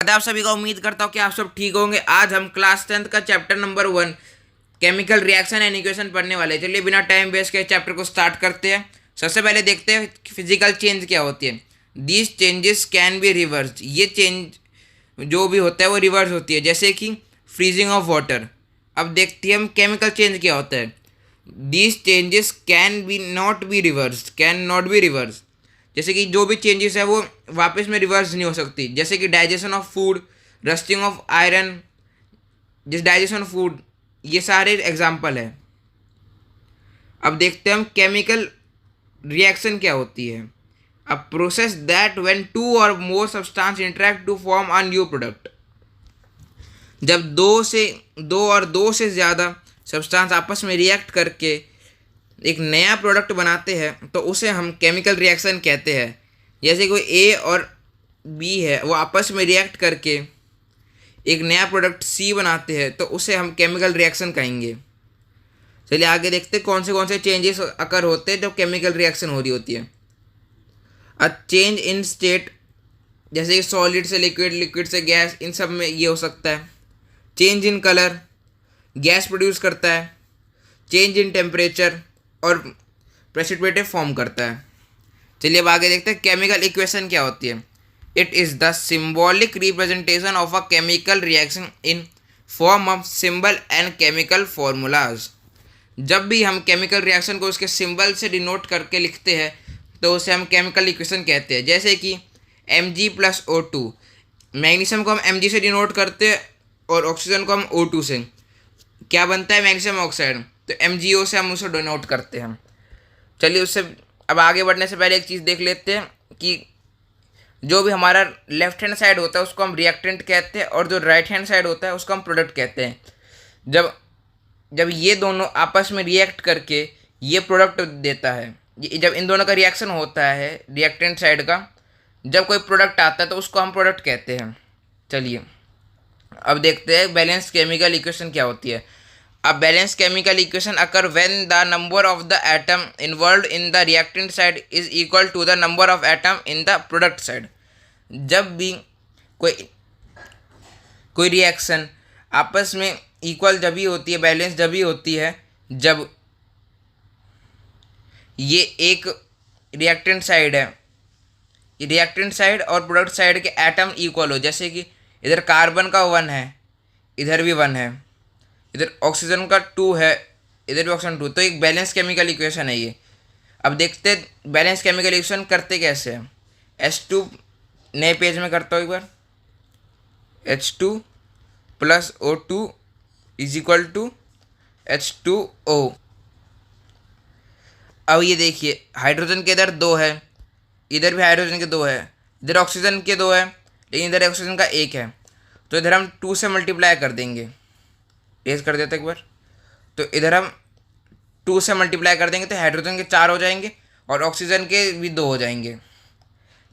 आप सभी का उम्मीद करता हूँ कि आप सब ठीक होंगे। आज हम क्लास 10th का chapter number 1 chemical reaction and equation पढ़ने वाले हैं। चलिए बिना टाइम वेस्ट के चैप्टर को स्टार्ट करते हैं। सबसे पहले देखते हैं फिजिकल चेंज क्या होती है। These changes can be reversed. ये चेंज जो भी होता है वो रिवर्स होती है, जैसे कि फ्रीजिंग ऑफ वाटर। अब देखते हैं हम केमिकल चेंज क्या होता है। These changes can be not be reversed, can not be reverse. जैसे कि जो भी चेंजेस है वो वापस में रिवर्स नहीं हो सकती, जैसे कि digestion of food, rusting of iron, जिस डाइजेशन ऑफ फूड, ये सारे एग्जाम्पल है। अब देखते हैं हम केमिकल रिएक्शन क्या होती है। A process that when two और more substance interact to form a new product. जब दो से ज़्यादा सब्सटेंस आपस में रिएक्ट करके एक नया प्रोडक्ट बनाते हैं तो उसे हम केमिकल रिएक्शन कहते हैं। जैसे कोई ए और बी है, वो आपस में रिएक्ट करके एक नया प्रोडक्ट सी बनाते हैं तो उसे हम केमिकल रिएक्शन कहेंगे। चलिए आगे देखते हैं कौन से चेंजेस अकर होते हैं जब केमिकल रिएक्शन हो रही होती है। अ चेंज इन स्टेट, जैसे कि सॉलिड से लिक्विड, लिक्विड से गैस, इन सब में ये हो सकता है। Change in colour, gas produce करता है। चेंज इन टेम्परेचर और प्रेसिपिटेट फॉर्म करता है। चलिए अब आगे देखते हैं केमिकल इक्वेशन क्या होती है। It is the symbolic representation of a chemical reaction in form of symbol and chemical formulas. जब भी हम केमिकल रिएक्शन को उसके सिंबल से डिनोट करके लिखते हैं तो उसे हम केमिकल इक्वेशन कहते हैं। जैसे कि Mg+O2, मैग्नीशियम को हम Mg से डिनोट करते हैं और ऑक्सीजन को हम O2 से। क्या बनता है मैग्नीशियम ऑक्साइड, तो MgO से हम उसे डिनोट करते हैं। चलिए उससे अब आगे बढ़ने से पहले एक चीज़ देख लेते हैं कि जो भी हमारा लेफ्ट हैंड साइड होता है उसको हम रिएक्टेंट कहते हैं और जो राइट हैंड साइड होता है उसको हम प्रोडक्ट कहते हैं। जब ये दोनों आपस में रिएक्ट करके ये प्रोडक्ट देता है, जब इन दोनों का रिएक्शन होता है रिएक्टेंट साइड का, जब कोई प्रोडक्ट आता है तो उसको हम प्रोडक्ट कहते हैं। चलिए अब देखते हैं बैलेंस केमिकल इक्वेशन क्या होती है। अब balance chemical equation occur when the number of the atom involved in the reactant side is equal to the number of atom in the product side. जब भी कोई रिएक्शन आपस में इक्वल जब ही होती है, बैलेंस जब ही होती है, जब ये एक रिएक्टेंट साइड है, रिएक्टेंट साइड और प्रोडक्ट साइड के एटम इक्वल हो। जैसे कि इधर कार्बन का 1 है, इधर भी 1 है, इधर ऑक्सीजन का 2 है, इधर भी ऑक्सीजन 2, तो एक बैलेंस केमिकल इक्वेशन है ये। अब देखते हैं बैलेंस केमिकल इक्वेशन करते कैसे हैं। H2, नए पेज में करता हूँ एक बार। H2 + O2 is equal to H2O। अब ये देखिए हाइड्रोजन के इधर 2 है, इधर भी हाइड्रोजन के 2 है, इधर ऑक्सीजन के 2 है, लेकिन इधर ऑक्सीजन का 1 है, तो इधर हम 2 से मल्टीप्लाई कर देंगे। रेज कर देते एक बार, तो इधर हम 2 से मल्टीप्लाई कर देंगे तो हाइड्रोजन के 4 हो जाएंगे और ऑक्सीजन के भी 2 हो जाएंगे।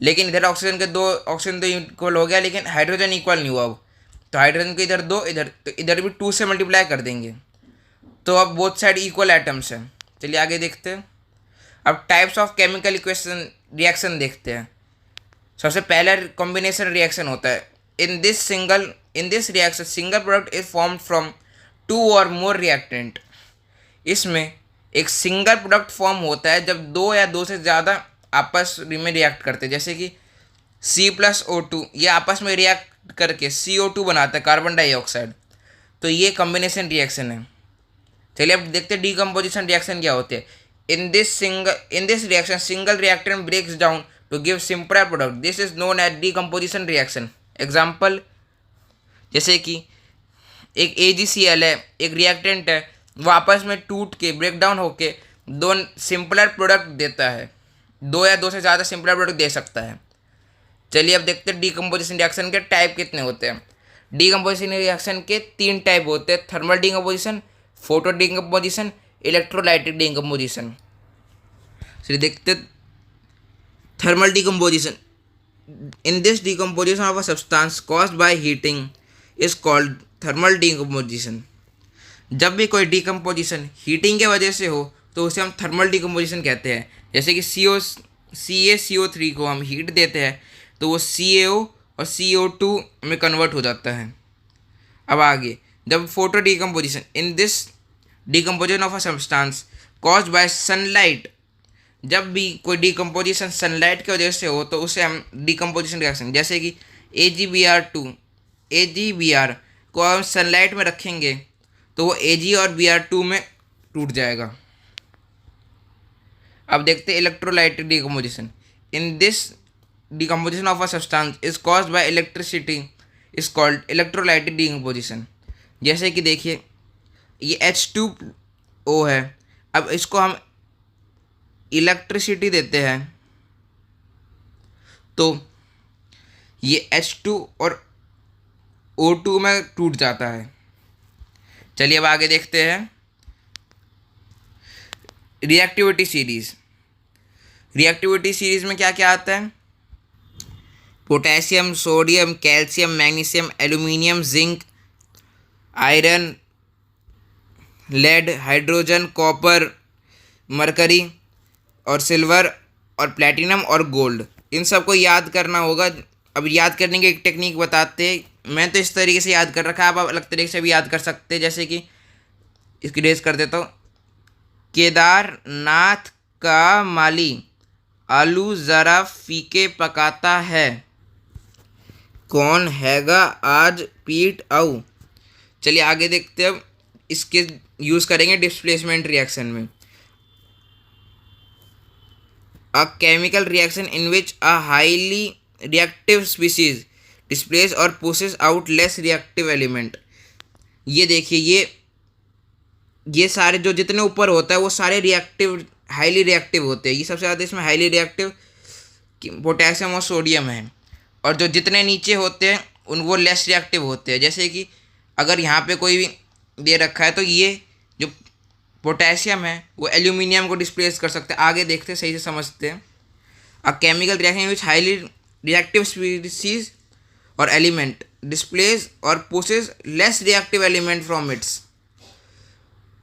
लेकिन इधर ऑक्सीजन तो इक्वल हो गया, लेकिन हाइड्रोजन इक्वल नहीं हुआ। अब तो हाइड्रोजन के इधर 2, इधर भी 2 से मल्टीप्लाई कर देंगे, तो अब बोथ साइड इक्वल एटम्स हैं। चलिए आगे देखते हैं। अब types of chemical equation reaction देखते हैं। सबसे पहला कॉम्बिनेशन रिएक्शन होता है। इन this reaction single product is formed from 2 और मोर रिएक्टेंट। इसमें एक सिंगल प्रोडक्ट फॉर्म होता है जब 2 या 2 से ज़्यादा आपस में रिएक्ट करते हैं। जैसे कि C+O2, ये आपस में रिएक्ट करके CO2 बनाता है, कार्बन डाइऑक्साइड, तो ये कॉम्बिनेशन रिएक्शन है। चलिए अब देखते हैं डीकम्पोजिशन रिएक्शन क्या होते हैं। In this reaction single reactant breaks down to give simpler product, this is known as decomposition reaction. Example, जैसे कि एक AgCl है, एक रिएक्टेंट है, वो आपस में टूट के ब्रेक डाउन होके 2 सिंपलर प्रोडक्ट देता है, 2 या 2 से ज़्यादा सिंपलर प्रोडक्ट दे सकता है। चलिए अब देखते हैं डीकम्पोजिशन रिएक्शन के टाइप कितने होते हैं। डीकम्पोजिशन रिएक्शन के 3 टाइप होते हैं: thermal decomposition, photo decomposition, electrolytic decomposition. चलिए देखते thermal decomposition. In this decomposition of a substance caused by heating is called thermal decomposition. जब भी कोई डीकम्पोजिशन हीटिंग के वजह से हो तो उसे हम थर्मल डीकम्पोजिशन कहते हैं। जैसे कि CaCO3 को हम हीट देते हैं तो वो CaO और CO2 में कन्वर्ट हो जाता है। अब आगे, जब photo decomposition in this decomposition of a substance caused by sunlight, जब भी कोई डिकम्पोजिशन सनलाइट की वजह से हो तो उसे हम डिकम्पोजिशन रिएक्शन, जैसे कि AgBr को हम सनलाइट में रखेंगे तो वो Ag और Br2 में टूट जाएगा। अब देखते हैं electrolytic decomposition in this decomposition of a substance is caused by electricity is called electrolytic decomposition. जैसे कि देखिए ये H2O है, अब इसको हम इलेक्ट्रिसिटी देते हैं तो ये H2 और O2 में टूट जाता है। चलिए अब आगे देखते हैं रिएक्टिविटी सीरीज। रिएक्टिविटी सीरीज में क्या क्या आता है? Potassium, sodium, calcium, magnesium, aluminium, zinc, iron, lead, hydrogen, copper, mercury और सिल्वर और प्लेटिनम और गोल्ड, इन सबको याद करना होगा। अब याद करने की एक टेक्निक बताते हैं, मैं तो इस तरीके से याद कर रखा है, आप अलग तरीके से भी याद कर सकते हैं। जैसे कि इसकी रेस कर देता हूँ, केदारनाथ का माली आलू ज़रा फीके पकाता है, कौन हैगा आज पीट आऊ। चलिए आगे देखते हैं। अब इसके यूज़ करेंगे डिस्प्लेसमेंट रिएक्शन में। A chemical reaction in which a highly reactive species displace और pushes out less reactive element. ये देखिए, ये सारे जो जितने ऊपर होता है वो सारे रिएक्टिव, हाईली रिएक्टिव होते हैं। ये सबसे ज़्यादा इसमें हाईली रिएक्टिव पोटेशियम और सोडियम है, और जो जितने नीचे होते हैं उन वो लेस रिएक्टिव होते हैं। जैसे कि अगर यहाँ पे कोई भी दे रखा है तो ये जो पोटेशियम है वो एल्यूमिनियम को डिस्प्लेस कर सकते हैं। आगे देखते हैं, सही से समझते हैं। अ chemical reaction which highly reactive species और एलिमेंट डिस्प्लेस और pushes less reactive element from its.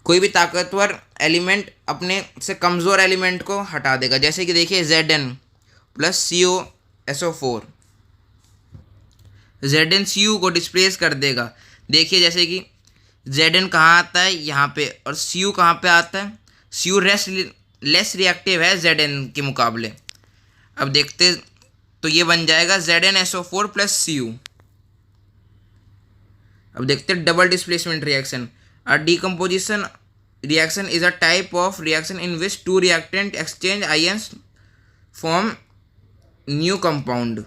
कोई भी ताकतवर एलिमेंट अपने से कमज़ोर एलिमेंट को हटा देगा। जैसे कि देखिए Zn प्लस CuSO4, ZnCu को डिस्प्लेस कर देगा। देखिए जैसे कि Zn कहाँ आता है, यहाँ पे, और Cu कहाँ पे आता है, Cu लेस रिएक्टिव है Zn के मुकाबले। अब देखते तो ये बन जाएगा ZnSO4 प्लस Cu। अब देखते double displacement reaction. A decomposition reaction is a type of reaction in which two reactant exchange ions form new compound.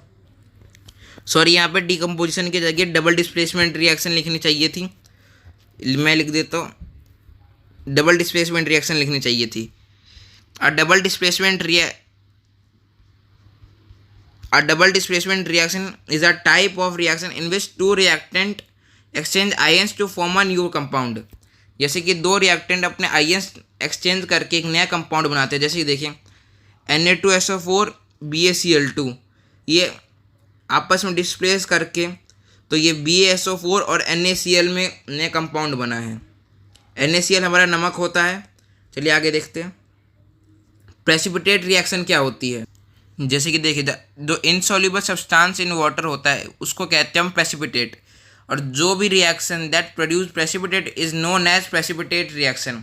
Sorry, यहाँ पे डिकम्पोजिशन की जगह डबल डिस्प्लेसमेंट रिएक्शन लिखनी चाहिए थी, मैं लिख देता हूँ, डबल डिस्प्लेसमेंट रिएक्शन लिखनी चाहिए थी। A double displacement reaction is a type of reaction in which two reactant exchange ions to form a new compound. जैसे कि दो रिएक्टेंट अपने आयंस एक्सचेंज करके एक नया कंपाउंड बनाते हैं। जैसे कि देखिए Na2SO4 BaCl2, ये आपस में डिस्प्लेस करके तो ये BaSO4 और NaCl में नया कंपाउंड बना है। NaCl हमारा नमक होता है। चलिए आगे देखते हैं प्रेसिपिटेट रिएक्शन क्या होती है। जैसे कि देखिए, जो इनसॉल्युबल सब्सटेंस इन वाटर होता है उसको कहते हैं हम प्रेसिपिटेट, और जो भी reaction that produce precipitate is known as precipitate reaction.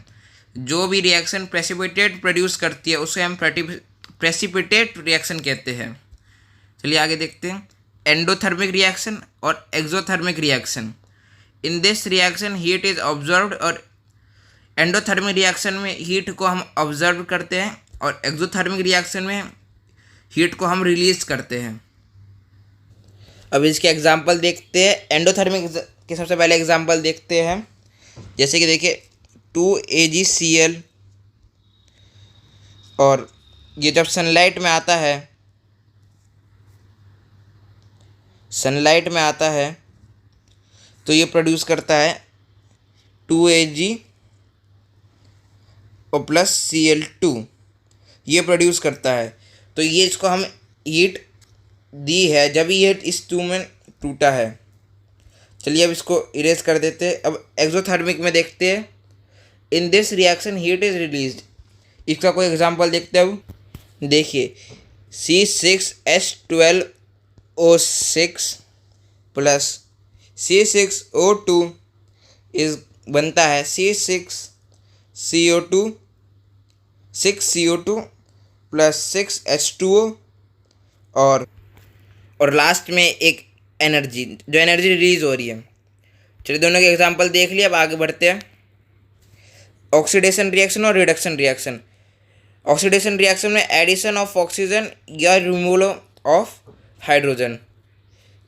जो भी रिएक्शन प्रेसिपिटेट प्रोड्यूस करती है उसे हम प्रेसिपिटेट रिएक्शन कहते हैं। चलिए आगे देखते हैं एंडोथर्मिक रिएक्शन और exothermic reaction. In this reaction heat is observed, और एंडोथर्मिक रिएक्शन में हीट को हम ऑब्जर्व करते हैं और एक्सोथर्मिक रिएक्शन में हीट को हम रिलीज करते हैं। अब इसके एग्जाम्पल देखते हैं। एंडोथर्मिक के सबसे पहले एग्जाम्पल देखते हैं। जैसे कि देखिए 2AgCl, और ये जब सनलाइट में आता है तो ये प्रोड्यूस करता है 2Ag और प्लस Cl2, ये प्रोड्यूस करता है। तो ये इसको हम हीट दी है जब ये इस 2 में टूटा है। चलिए अब इसको इरेज कर देते हैं। अब एक्सोथर्मिक में देखते हैं in this reaction heat is released. इसका कोई एग्जांपल देखते हैं। अब देखिए C6H12 O6 प्लस C6O2 इस बनता है C6CO2 6CO2 प्लस 6H2O और लास्ट में एक एनर्जी, जो एनर्जी रिलीज हो रही है। चलिए दोनों के एग्जांपल देख लिया, अब आगे बढ़ते हैं। ऑक्सीडेशन रिएक्शन और रिडक्शन रिएक्शन। ऑक्सीडेशन रिएक्शन में एडिशन ऑफ ऑक्सीजन या रिमूवल ऑफ हाइड्रोजन।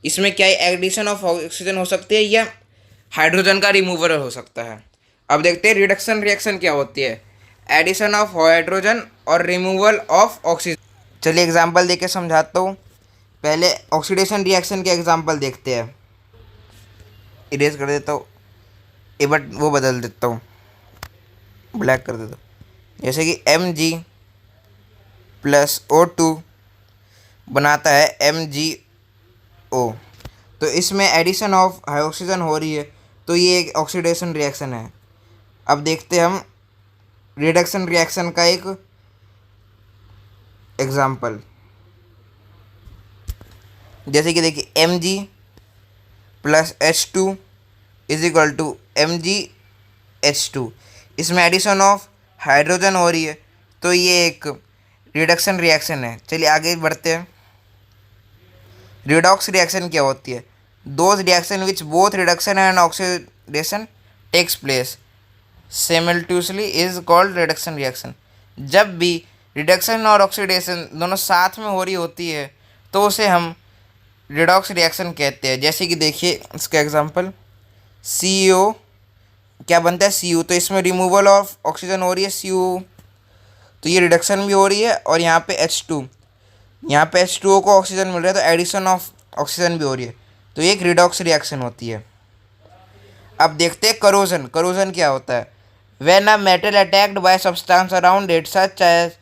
इसमें क्या एडिशन ऑफ ऑक्सीजन हो सकती है या हाइड्रोजन का रिमूवल हो सकता है। अब देखते हैं रिडक्शन रिएक्शन क्या होती है। एडिशन ऑफ हाइड्रोजन और रिमूवल ऑफ ऑक्सीजन। चलिए एग्जांपल देके समझाता हूँ। पहले ऑक्सीडेशन रिएक्शन के एग्जांपल देखते हैं। इरेज कर देता हूँ, बट वो बदल देता हूँ, ब्लैक कर देता हूँ। जैसे कि Mg प्लस O2 बनाता है MgO। तो इसमें एडिशन ऑफ ऑक्सीजन हो रही है, तो ये एक ऑक्सीडेशन रिएक्शन है। अब देखते हैं हम रिडक्शन रिएक्शन का एक एग्जांपल। जैसे कि देखिए Mg plus H2 is equal to MgH2। इसमें एडिशन ऑफ हाइड्रोजन हो रही है, तो ये एक रिडक्शन रिएक्शन है। चलिए आगे बढ़ते हैं। रिडॉक्स रिएक्शन क्या होती है? Those reaction which both reduction and oxidation takes place simultaneously is called reduction reaction. जब भी रिडक्शन और ऑक्सीडेशन दोनों साथ में हो रही होती है तो उसे हम रिडॉक्स रिएक्शन कहते हैं। जैसे कि देखिए इसका एग्जांपल, CO क्या बनता है Cu, तो इसमें रिमूवल ऑफ ऑक्सीजन हो रही है Cu, तो ये रिडक्शन भी हो रही है। और यहाँ पे H2, यहाँ पे H2O को ऑक्सीजन मिल रहा है, तो एडिशन ऑफ ऑक्सीजन भी हो रही है, तो ये एक रिडॉक्स रिएक्शन होती है। अब देखते हैं करोजन। करोजन क्या होता है? When a metal attacked by substance around it such as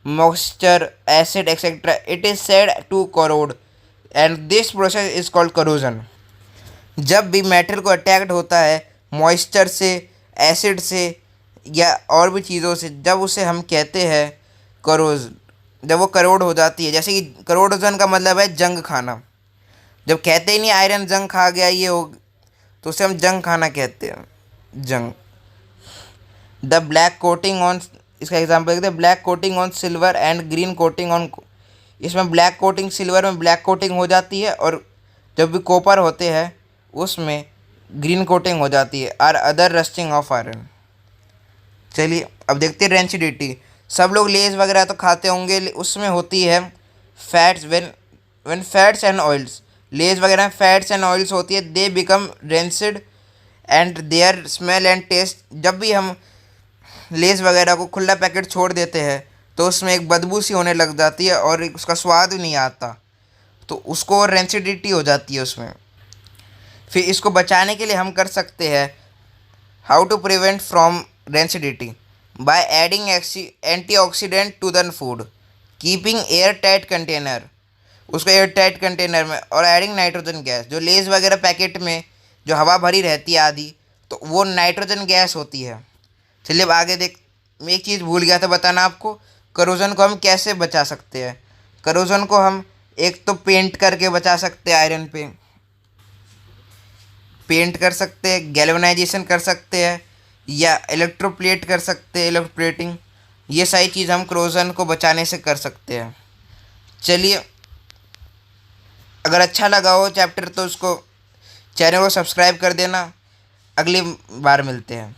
moisture, acid etcetera, it is said to corrode and this process is called corrosion. जब भी मेटल को अटैक्ड होता है मॉइस्चर से, एसिड से या और भी चीज़ों से, जब उसे हम कहते हैं करोज, जब वो करोड हो जाती है। जैसे कि करोडोजन का मतलब है जंग खाना। जब कहते ही नहीं आयरन जंग खा गया ये हो, तो उसे हम जंग खाना कहते हैं, जंग। द ब्लैक कोटिंग ऑन, इसका एग्जांपल देखते हैं, black coating on silver and green coating on. इसमें ब्लैक कोटिंग, सिल्वर में ब्लैक कोटिंग हो जाती है, और जब भी कॉपर होते हैं उसमें ग्रीन कोटिंग हो जाती है। Or other rusting of iron. चलिए अब देखते हैं रेंसिडिटी। सब लोग लेज वगैरह तो खाते होंगे, उसमें होती है fats. When fats and oils, Lay's वगैरह में फैट्स एंड ऑयल्स होती है, they become rancid and their smell and taste. जब भी हम लेज वगैरह को खुला पैकेट छोड़ देते हैं तो उसमें एक बदबू सी होने लग जाती है और उसका स्वाद नहीं आता, तो उसको रेंसिडिटी हो जाती है उसमें। फिर इसको बचाने के लिए हम कर सकते हैं, how to prevent from rancidity, by adding antioxidant to the food, keeping air tight container, उसको एयर टाइट कंटेनर में, और एडिंग नाइट्रोजन गैस। जो लेज वगैरह पैकेट में जो हवा भरी रहती है आधी, तो वो नाइट्रोजन गैस होती है। चलिए अब आगे देख, मैं एक चीज़ भूल गया था बताना आपको, करोजन को हम कैसे बचा सकते हैं। करोजन को हम एक तो पेंट करके बचा सकते हैं, आयरन पे पेंट कर सकते हैं, गैल्वेनाइजेशन कर सकते हैं, या इलेक्ट्रोप्लेट कर सकते हैं, इलेक्ट्रोप्लेटिंग। ये सारी चीज़ हम करोजन को बचाने से कर सकते हैं। चलिए अगर अच्छा लगा हो चैप्टर तो उसको, चैनल को सब्सक्राइब कर देना। अगली बार मिलते हैं।